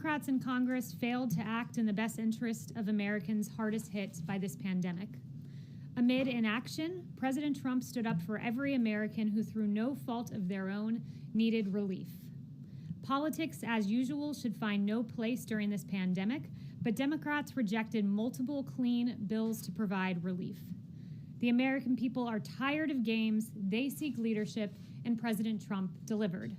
Democrats in Congress failed to act in the best interest of Americans hardest hit by this pandemic. Amid inaction, President Trump stood up for every American who, through no fault of their own, needed relief. Politics, as usual, should find no place during this pandemic, but Democrats rejected multiple clean bills to provide relief. The American people are tired of games, they seek leadership, and President Trump delivered.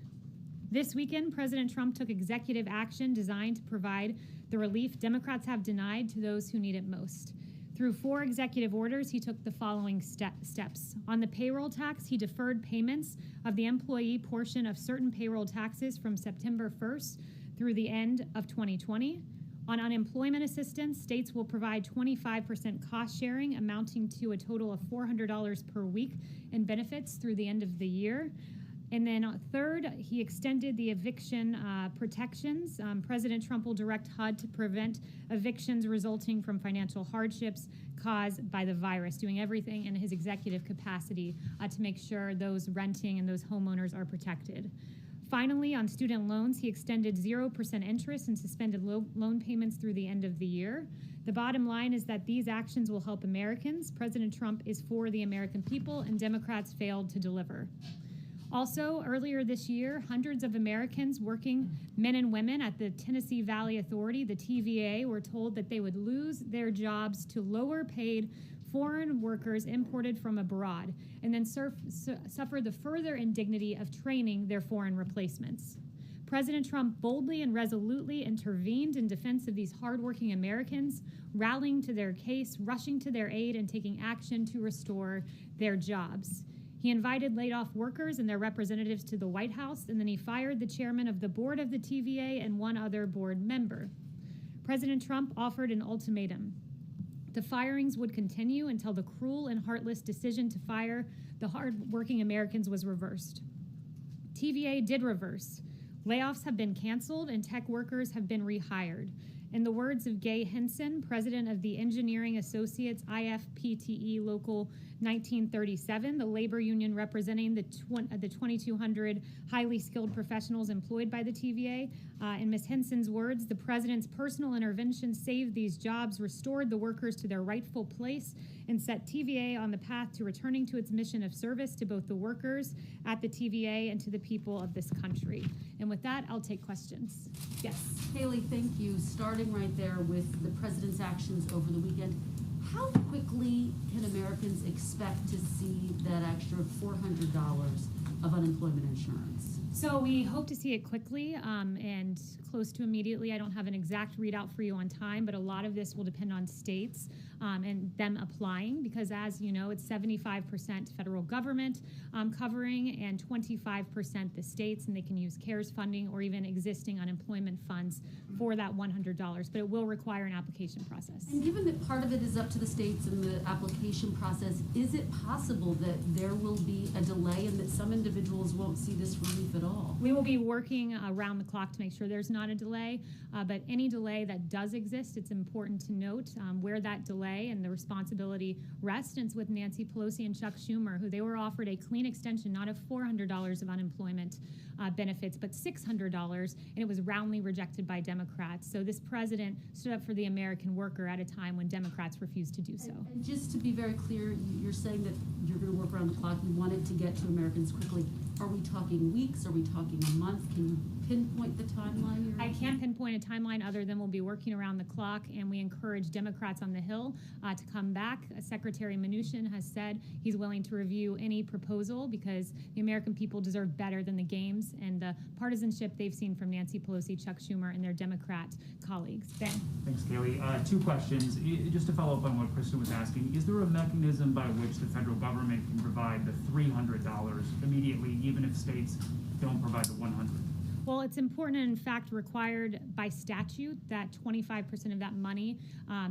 This weekend, President Trump took executive action designed to provide the relief Democrats have denied to those who need it most. Through 4 executive orders, he took the following steps. On the payroll tax, he deferred payments of the employee portion of certain payroll taxes from September 1st through the end of 2020. On unemployment assistance, states will provide 25% cost sharing, amounting to a total of $400 per week in benefits through the end of the year. And then third, he extended the eviction protections. President Trump will direct HUD to prevent evictions resulting from financial hardships caused by the virus, doing everything in his executive capacity to make sure those renting and those homeowners are protected. Finally, on student loans, he extended 0% interest and suspended loan payments through the end of the year. The bottom line is that these actions will help Americans. President Trump is for the American people, and Democrats failed to deliver. Also, earlier this year, hundreds of Americans, working men and women at the Tennessee Valley Authority, the TVA, were told that they would lose their jobs to lower-paid foreign workers imported from abroad, and then suffer the further indignity of training their foreign replacements. President Trump boldly and resolutely intervened in defense of these hardworking Americans, rallying to their case, rushing to their aid, and taking action to restore their jobs. He invited laid-off workers and their representatives to the White House, and then he fired the chairman of the board of the TVA and one other board member. President Trump offered an ultimatum. The firings would continue until the cruel and heartless decision to fire the hard-working Americans was reversed. TVA did reverse. Layoffs have been canceled and tech workers have been rehired. In the words of Gay Henson, president of the Engineering Associates IFPTE Local 1937, the labor union representing the 2,200 highly skilled professionals employed by the TVA. In Ms. Henson's words, the president's personal intervention saved these jobs, restored the workers to their rightful place, and set TVA on the path to returning to its mission of service to both the workers at the TVA and to the people of this country. And with that, I'll take questions. Yes. Haley, thank you. Starting right there with the president's actions over the weekend, how quickly can Americans expect to see that extra $400 of unemployment insurance? So we hope to see it quickly and close to immediately. I don't have an exact readout for you on time, but a lot of this will depend on states and them applying, because as you know, it's 75% federal government covering and 25% the states, and they can use CARES funding or even existing unemployment funds for that $100, but it will require an application process. And given that part of it is up to the states in the application process, is it possible that there will be a delay and that some individuals won't see this relief at all? We will be working around the clock to make sure there's not a delay, but any delay that does exist, it's important to note where that delay and the responsibility rests. And it's with Nancy Pelosi and Chuck Schumer, who they were offered a clean extension, not of $400 of unemployment benefits, but $600, and it was roundly rejected by Democrats. So this president stood up for the American worker at a time when Democrats refused to do so. And just to be very clear, you're saying that you're going to work around the clock. You want it to get to Americans quickly. Are we talking weeks? Are we talking a month? Can you pinpoint the timeline? I can't pinpoint a timeline other than we'll be working around the clock, and we encourage Democrats on the Hill to come back. Secretary Mnuchin has said he's willing to review any proposal because the American people deserve better than the games and the partisanship they've seen from Nancy Pelosi, Chuck Schumer, and their Democrat colleagues. Ben. Thanks, Kaylee. 2 questions. Just to follow up on what Kristen was asking, is there a mechanism by which the federal government can provide the $300 immediately, even if states don't provide the $100? Well, it's important and in fact required by statute that 25% of that money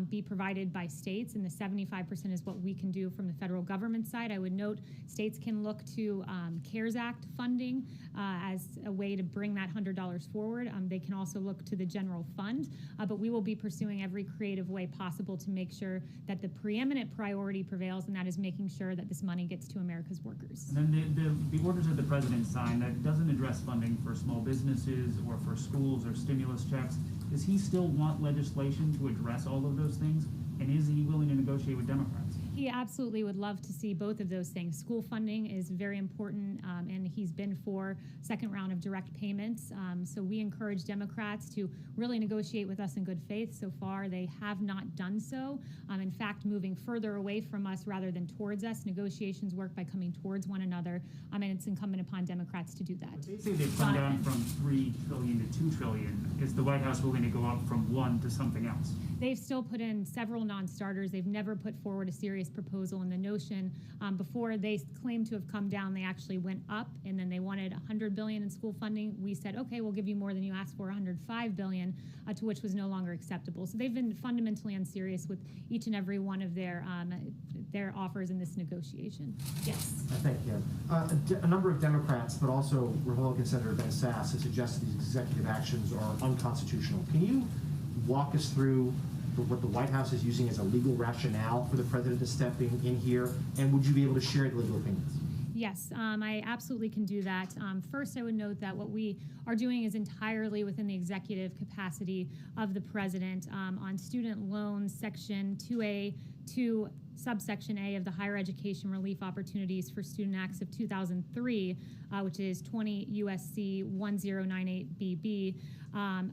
be provided by states, and the 75% is what we can do from the federal government side. I would note states can look to CARES Act funding as a way to bring that $100 forward. They can also look to the general fund, but we will be pursuing every creative way possible to make sure that the preeminent priority prevails, and that is making sure that this money gets to America's workers. And then the orders that the president signed, that doesn't address funding for small business businesses or for schools or stimulus checks. Does he still want legislation to address all of those things? And is he willing to negotiate with Democrats? He absolutely would love to see both of those things. School funding is very important, and he's been for second round of direct payments. So we encourage Democrats to really negotiate with us in good faith. So far, they have not done so. In fact, moving further away from us rather than towards us. Negotiations work by coming towards one another, and it's incumbent upon Democrats to do that. They say they've come down from $3 trillion to $2 trillion. Is the White House willing to go up from one to something else? They've still put in several non-starters. They've never put forward a serious proposal. And the notion, before they claimed to have come down, they actually went up, and then they wanted $100 billion in school funding. We said, okay, we'll give you more than you asked for, $105 billion, to which was no longer acceptable. So they've been fundamentally unserious with each and every one of their offers in this negotiation. Yes. Thank you. A number of Democrats, but also Republican Senator Ben Sasse, have suggested these executive actions are unconstitutional. Can you walk us through what the White House is using as a legal rationale for the president to step in here, and would you be able to share the legal opinions? Yes, I absolutely can do that. First, I would note that what we are doing is entirely within the executive capacity of the president. On student loans, Section 2A, 2 subsection A of the Higher Education Relief Opportunities for Student Acts of 2003, which is 20 USC 1098BB,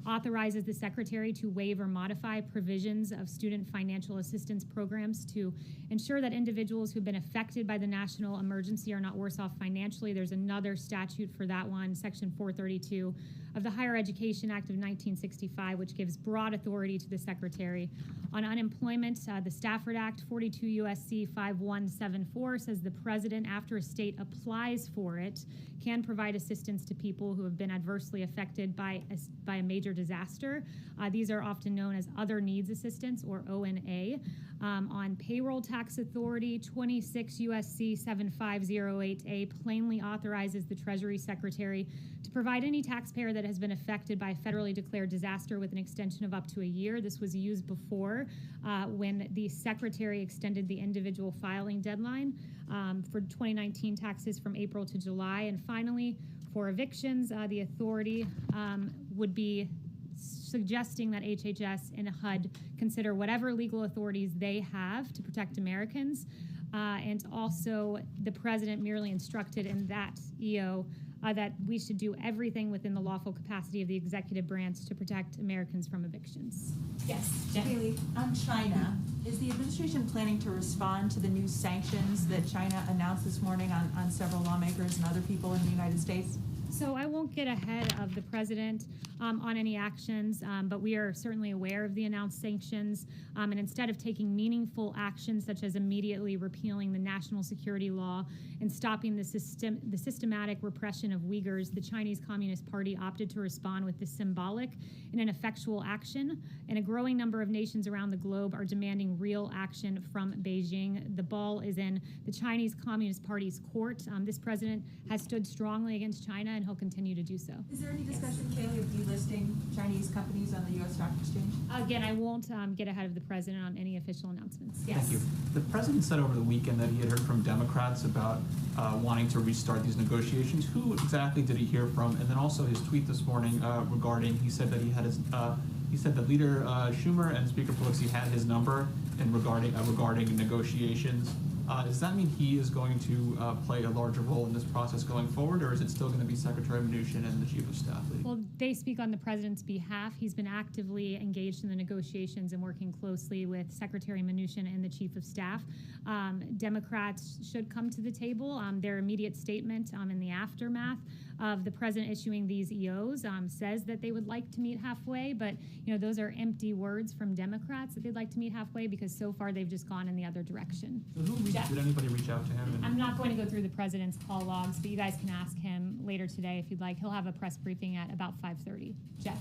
authorizes the Secretary to waive or modify provisions of student financial assistance programs to ensure that individuals who've been affected by the national emergency are not worse off financially. There's another statute for that one, Section 432 of the Higher Education Act of 1965, which gives broad authority to the Secretary. On unemployment, the Stafford Act, 42 USC 5174, says the President, after a state applies for it, can provide assistance to people who have been adversely affected by a major disaster. These are often known as Other Needs Assistance, or ONA. On payroll tax authority, 26 USC 7508A plainly authorizes the Treasury Secretary to provide any taxpayer that has been affected by a federally declared disaster with an extension of up to a year. This was used before when the Secretary extended the individual filing deadline for 2019 taxes from April to July. And finally, for evictions, the authority would be suggesting that HHS and HUD consider whatever legal authorities they have to protect Americans. And also, the president merely instructed in that EO that we should do everything within the lawful capacity of the executive branch to protect Americans from evictions. Yes, Jen? Haley, on China, is the administration planning to respond to the new sanctions that China announced this morning on several lawmakers and other people in the United States? So I won't get ahead of the president on any actions, but we are certainly aware of the announced sanctions. And instead of taking meaningful actions, such as immediately repealing the national security law and stopping the systematic repression of Uyghurs, the Chinese Communist Party opted to respond with this symbolic and ineffectual action. And a growing number of nations around the globe are demanding real action from Beijing. The ball is in the Chinese Communist Party's court. This president has stood strongly against China, and he'll continue to do so. Is there any discussion, Kaylee, of delisting Chinese companies on the U.S. Stock Exchange? Again, I won't get ahead of the president on any official announcements. Yes. Thank you. The president said over the weekend that he had heard from Democrats about wanting to restart these negotiations. Who exactly did he hear from? And then also his tweet this morning regarding, he said that he had his, he said that Leader Schumer and Speaker Pelosi had his number and regarding negotiations. Does that mean he is going to play a larger role in this process going forward, or is it still going to be Secretary Mnuchin and the Chief of Staff leading? Well, they speak on the president's behalf. He's been actively engaged in the negotiations and working closely with Secretary Mnuchin and the Chief of Staff. Democrats should come to the table. Their immediate statement in the aftermath of the president issuing these EOs says that they would like to meet halfway, but those are empty words from Democrats that they'd like to meet halfway, because so far they've just gone in the other direction. So did anybody reach out to him? I'm not going to go through the president's call logs, but you guys can ask him later today if you'd like. He'll have a press briefing at about 5:30. Jeff?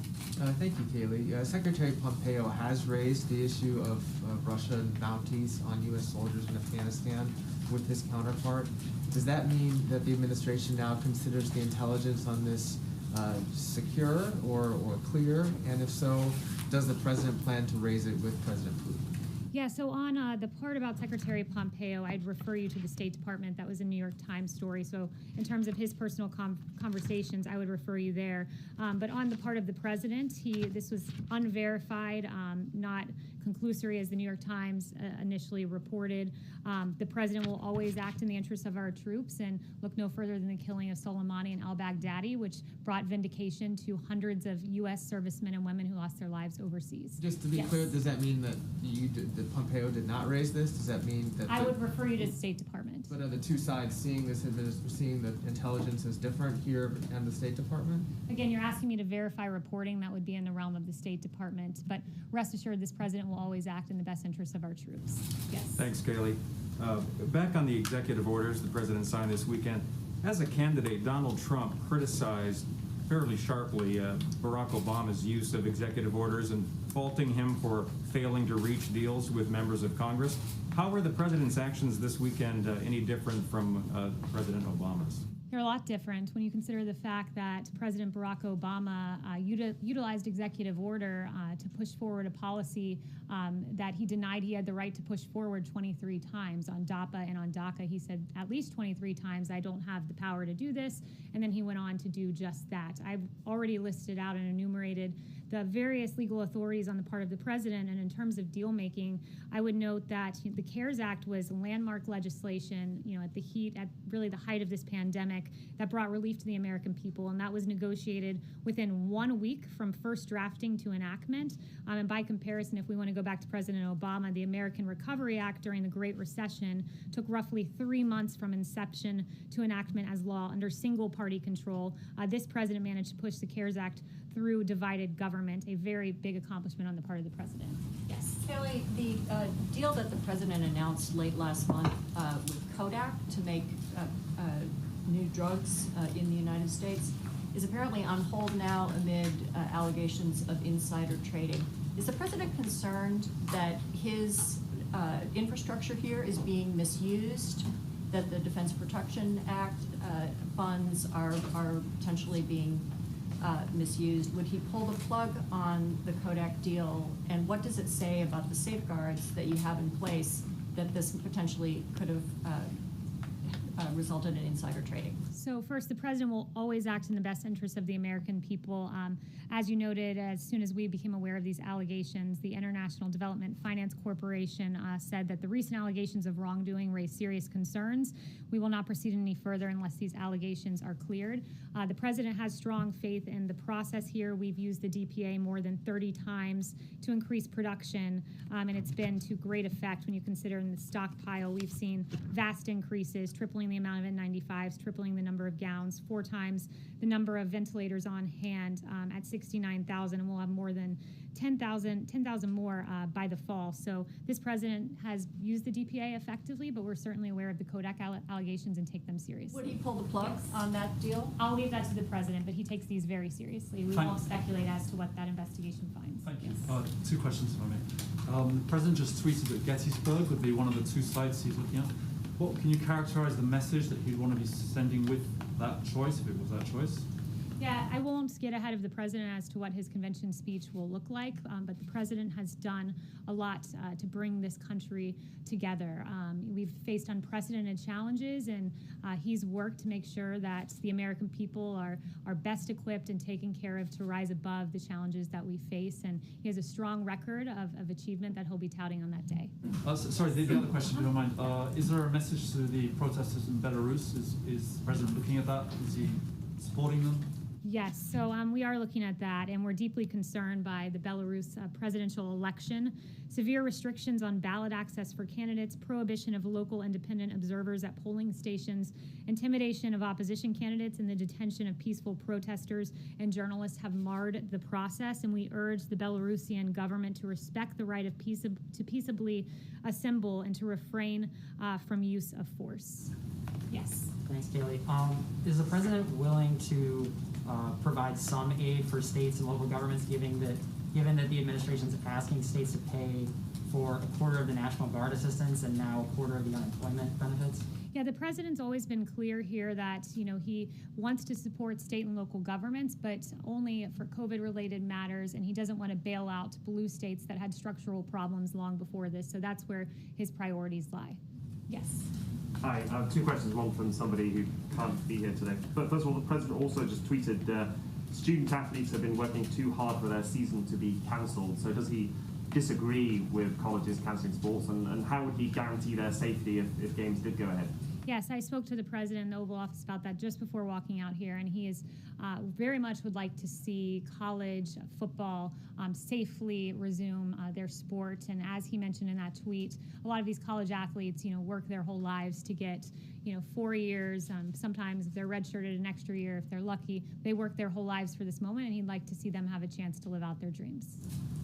Thank you, Kaylee. Secretary Pompeo has raised the issue of Russian bounties on U.S. soldiers in Afghanistan with his counterpart. Does that mean that the administration now considers the intelligence on this secure or clear? And if so, does the president plan to raise it with President Putin? Yeah, so on the part about Secretary Pompeo, I'd refer you to the State Department. That was a New York Times story. So in terms of his personal conversations, I would refer you there. But on the part of the president, this was unverified, not conclusory as the New York Times initially reported. The president will always act in the interests of our troops and look no further than the killing of Soleimani and al-Baghdadi, which brought vindication to hundreds of U.S. servicemen and women who lost their lives overseas. Just to be Yes. clear, does that mean that that Pompeo did not raise this? Does that mean that I would refer you to the State Department. But are the two sides seeing this, seeing the intelligence as different here and the State Department? Again, you're asking me to verify reporting. That would be in the realm of the State Department. But rest assured, this president will always act in the best interests of our troops. Yes. Thanks, Kaylee. Back on the executive orders the president signed this weekend, as a candidate, Donald Trump criticized fairly sharply Barack Obama's use of executive orders and faulting him for failing to reach deals with members of Congress. How were the president's actions this weekend any different from President Obama's? They're a lot different when you consider the fact that President Barack Obama utilized executive order to push forward a policy that he denied he had the right to push forward 23 times on DAPA and on DACA. He said at least 23 times, I don't have the power to do this, and then he went on to do just that. I've already listed out and enumerated the various legal authorities on the part of the president, and in terms of deal making, I would note that the CARES Act was landmark legislation, at really the height of this pandemic, that brought relief to the American people, and that was negotiated within 1 week from first drafting to enactment. And by comparison, if we want to go back to President Obama, the American Recovery Act during the Great Recession took roughly 3 months from inception to enactment as law under single-party control. This president managed to push the CARES Act through divided government, a very big accomplishment on the part of the president. Yes. Kelly, the deal that the president announced late last month with Kodak to make new drugs in the United States is apparently on hold now amid allegations of insider trading. Is the president concerned that his infrastructure here is being misused, that the Defense Production Act funds are potentially being misused? Would he pull the plug on the Kodak deal? And what does it say about the safeguards that you have in place that this potentially could have resulted in insider trading? So first, the president will always act in the best interest of the American people. As you noted, as soon as we became aware of these allegations, the International Development Finance Corporation said that the recent allegations of wrongdoing raise serious concerns. We will not proceed any further unless these allegations are cleared. The president has strong faith in the process here. We've used the DPA more than 30 times to increase production, and it's been to great effect when you consider in the stockpile. We've seen vast increases, tripling the amount of N95s, tripling the number of gowns, 4 times the number of ventilators on hand at 69,000, and we'll have more than 10,000 more by the fall. So this president has used the DPA effectively, but we're certainly aware of the Kodak allegations and take them seriously. Would he pull the plug on that deal? I'll leave that to the president, but he takes these very seriously. We won't speculate as to what that investigation finds. Thank you. Yes. 2 questions, if I may. The president just tweeted that Gettysburg would be one of the 2 sites he's looking at. What can you characterize the message that he'd want to be sending with that choice, if it was that choice? Yeah, I won't get ahead of the president as to what his convention speech will look like, but the president has done a lot to bring this country together. We've faced unprecedented challenges, and he's worked to make sure that the American people are best equipped and taken care of to rise above the challenges that we face, and he has a strong record of achievement that he'll be touting on that day. Sorry, the other question, if you don't mind. Is there a message to the protesters in Belarus? Is the president looking at that? Is he supporting them? Yes, so we are looking at that, and we're deeply concerned by the Belarus presidential election. Severe restrictions on ballot access for candidates, prohibition of local independent observers at polling stations, intimidation of opposition candidates, and the detention of peaceful protesters and journalists have marred the process, and we urge the Belarusian government to respect the right of to peaceably assemble and to refrain from use of force. Yes. Thanks, Kaylee. Is the president willing to provide some aid for states and local governments, given that the administration is asking states to pay for 250 of the National Guard assistance and now a quarter of the unemployment benefits? Yeah, the president's always been clear here that, he wants to support state and local governments, but only for COVID-related matters, and he doesn't want to bail out blue states that had structural problems long before this, so that's where his priorities lie. Yes. Hi, I have two questions, one from somebody who can't be here today. But first of all, the president also just tweeted student athletes have been working too hard for their season to be cancelled, so does he disagree with colleges cancelling sports, and how would he guarantee their safety if games did go ahead? Yes, I spoke to the president in the Oval Office about that just before walking out here, and he is very much would like to see college football safely resume their sport. And as he mentioned in that tweet, a lot of these college athletes, work their whole lives to get, 4 years. Sometimes if they're redshirted an extra year, if they're lucky, they work their whole lives for this moment, and he'd like to see them have a chance to live out their dreams.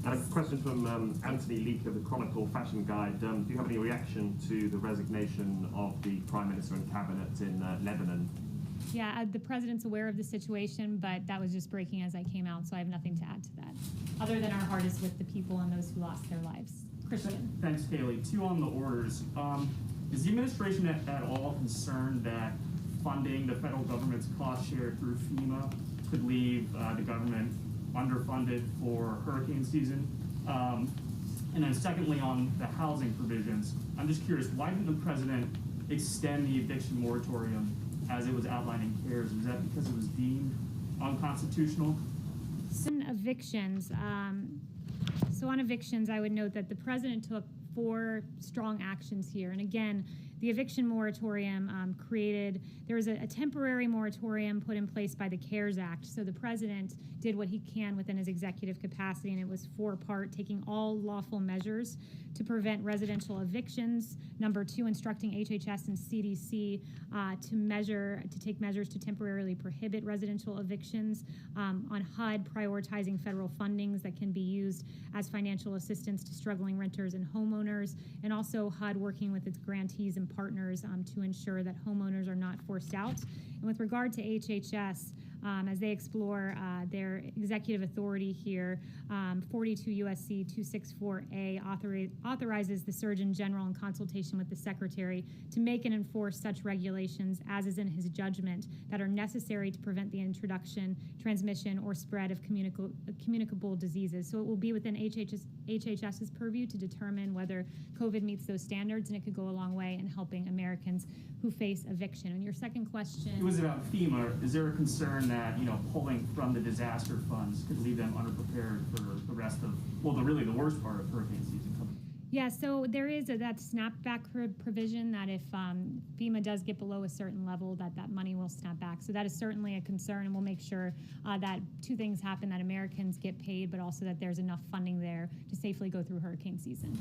And a question from Anthony Leake of the Chronicle Fashion Guide. Do you have any reaction to the resignation of the Prime Minister and Cabinet in Lebanon? Yeah, the president's aware of the situation, but that was just breaking as I came out, so I have nothing to add to that, other than our heart is with the people and those who lost their lives. Christian. Thanks, Kaylee. Two on the orders. Is the administration at all concerned that funding the federal government's cost share through FEMA could leave the government underfunded for hurricane season? And then secondly, on the housing provisions, I'm just curious, why didn't the president extend the eviction moratorium as it was outlined in CARES? Was that because it was deemed unconstitutional? Some evictions. So on evictions, I would note that the president took 4 strong actions here. And again, the eviction moratorium there was a temporary moratorium put in place by the CARES Act. So the president did what he can within his executive capacity, and it was 4-part, taking all lawful measures to prevent residential evictions. Number 2, instructing HHS and CDC to take measures to temporarily prohibit residential evictions. On HUD, prioritizing federal fundings that can be used as financial assistance to struggling renters and homeowners, and also HUD working with its grantees and partners to ensure that homeowners are not forced out. And with regard to HHS, as they explore their executive authority here, 42 U.S.C. 264A authorizes the Surgeon General in consultation with the Secretary to make and enforce such regulations as is in his judgment that are necessary to prevent the introduction, transmission, or spread of communicable diseases. So it will be within HHS's purview to determine whether COVID meets those standards, and it could go a long way in helping Americans who face eviction. And your second question... It was about FEMA. Is there a concern that, pulling from the disaster funds could leave them underprepared for the rest of, the worst part of hurricane season coming? Yeah, so there is that snapback provision that if FEMA does get below a certain level, that money will snap back. So that is certainly a concern, and we'll make sure that 2 things happen, that Americans get paid, but also that there's enough funding there to safely go through hurricane season.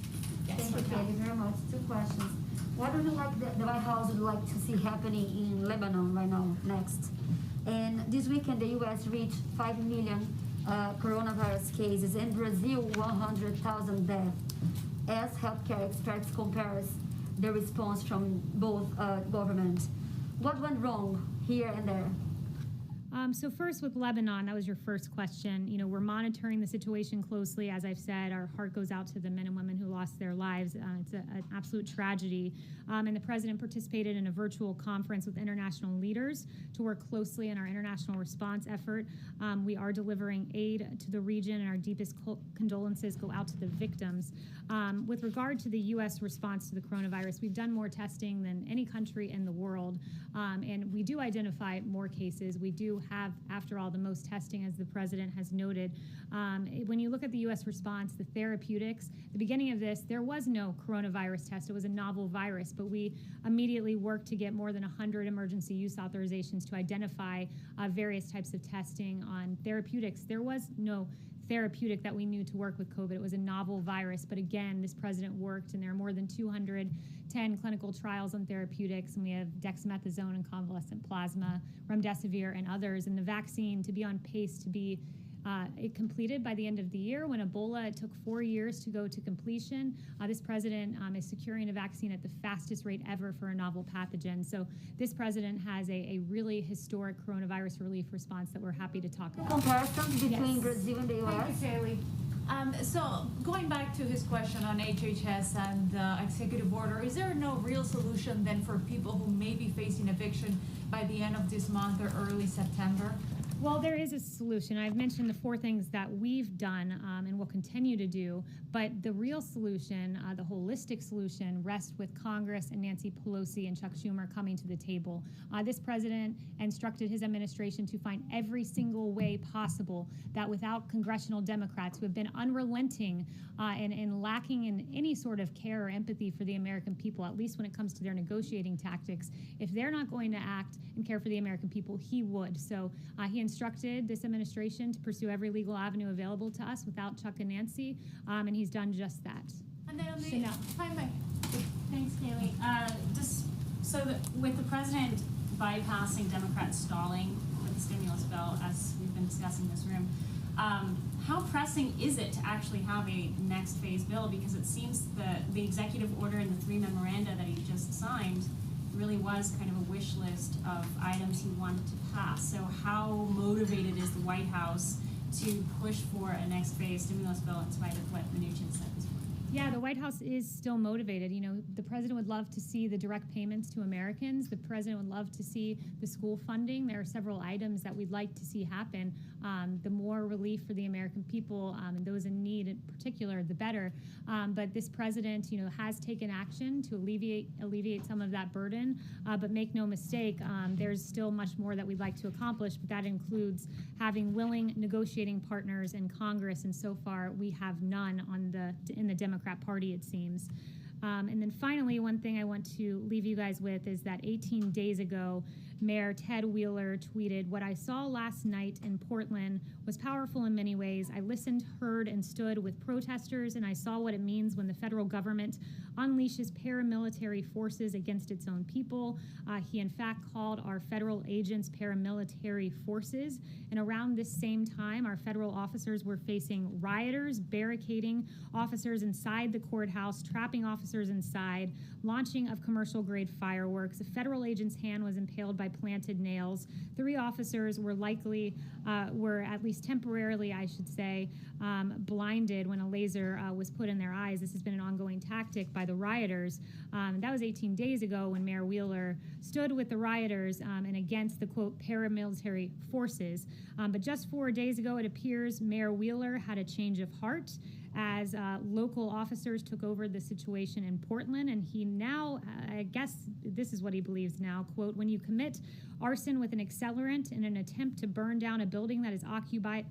Yes, thank you, Kelly, very much. 2 questions. What would you like the White House would like to see happening in Lebanon right now, next? And this weekend, the U.S. reached 5 million coronavirus cases, and Brazil 100,000 deaths. As healthcare experts compare the response from both governments. What went wrong here and there? So first with Lebanon, that was your first question. We're monitoring the situation closely. As I've said, our heart goes out to the men and women who lost their lives. It's an absolute tragedy. And the president participated in a virtual conference with international leaders to work closely in our international response effort. We are delivering aid to the region, and our deepest condolences go out to the victims. With regard to the U.S. response to the coronavirus, we've done more testing than any country in the world, and we do identify more cases. We do have, after all, the most testing, as the president has noted. When you look at the U.S. response, the therapeutics, the beginning of this, there was no coronavirus test. It was a novel virus, but we immediately worked to get more than 100 emergency use authorizations to identify various types of testing on therapeutics. There was no therapeutic that we knew to work with COVID. It was a novel virus, but again, this president worked, and there are more than 210 clinical trials on therapeutics, and we have dexamethasone and convalescent plasma, remdesivir, and others, and the vaccine to be on pace to be completed by the end of the year. When Ebola, it took 4 years to go to completion. This president is securing a vaccine at the fastest rate ever for a novel pathogen. So this president has a really historic coronavirus relief response that we're happy to talk about. Comparisons between Brazil and the U.S.? Thank you, Kaylee. So going back to his question on HHS and executive order, is there no real solution then for people who may be facing eviction by the end of this month or early September? Well, there is a solution. I've mentioned the 4 things that we've done and will continue to do, but the real solution, the holistic solution, rests with Congress and Nancy Pelosi and Chuck Schumer coming to the table. This president instructed his administration to find every single way possible that without congressional Democrats who have been unrelenting and lacking in any sort of care or empathy for the American people, at least when it comes to their negotiating tactics, if they're not going to act and care for the American people, he would. So he instructed this administration to pursue every legal avenue available to us without Chuck and Nancy, and he's done just that. And then on the Chanel. Thanks, Kaylee. With the president bypassing Democrats stalling with the stimulus bill, as we've been discussing in this room, how pressing is it to actually have a next phase bill? Because it seems that the executive order and the 3 memoranda that he just signed really was kind of a wish list of items he wanted to pass. So how motivated is the White House to push for a next phase stimulus bill in spite of what Mnuchin said this morning? Yeah, the White House is still motivated. You know, the president would love to see the direct payments to Americans. The president would love to see the school funding. There are several items that we'd like to see happen. The more relief for the American people and those in need in particular, the better. But this president, you know, has taken action to alleviate some of that burden. But make no mistake, there's still much more that we'd like to accomplish. But that includes having willing negotiating partners in Congress. And so far, we have none in the Democrat Party, it seems. And then finally, one thing I want to leave you guys with is that 18 days ago, Mayor Ted Wheeler tweeted, "What I saw last night in Portland was powerful in many ways. I listened, heard, and stood with protesters, and I saw what it means when the federal government unleashes paramilitary forces against its own people." He, in fact, called our federal agents paramilitary forces. And around this same time, our federal officers were facing rioters, barricading officers inside the courthouse, trapping officers inside, launching of commercial-grade fireworks. A federal agent's hand was impaled by planted nails. 3 officers were were at least temporarily, I should say, blinded when a laser was put in their eyes. This has been an ongoing tactic by the rioters. That was 18 days ago when Mayor Wheeler stood with the rioters and against the, quote, paramilitary forces. But just 4 days ago, it appears Mayor Wheeler had a change of heart as local officers took over the situation in Portland, and he now, I guess this is what he believes now, quote, "When you commit arson with an accelerant in an attempt to burn down a building that is occupied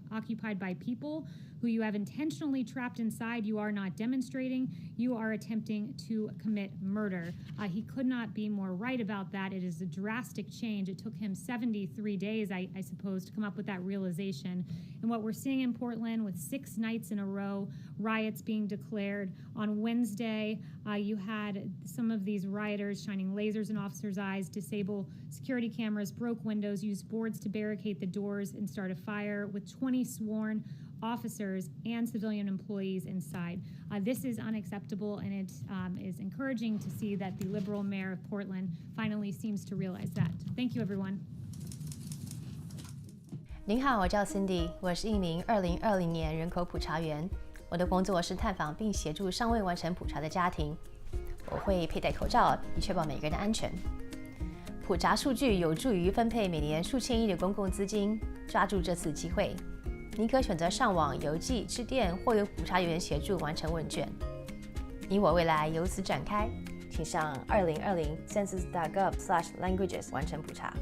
by people who you have intentionally trapped inside, you are not demonstrating, you are attempting to commit murder." He could not be more right about that. It is a drastic change. It took him 73 days, I suppose, to come up with that realization. And what we're seeing in Portland with 6 nights in a row, riots being declared. On Wednesday, you had some of these rioters shining lasers in officers' eyes, disable security cameras, broke windows, used boards to barricade the doors, and start a fire with 20 sworn officers and civilian employees inside. This is unacceptable, and it is encouraging to see that the liberal mayor of Portland finally seems to realize that. Thank you, everyone. 您好，我叫 Cindy， 我是一名2020年人口普查员。我的工作是探访并协助尚未完成普查的家庭。我会佩戴口罩，以确保每个人的安全。普查数据有助于分配每年数千亿的公共资金。抓住这次机会，您可选择上网、邮寄、致电，或由普查员协助完成问卷。你我未来由此展开，请上2020census.gov/languages 完成普查。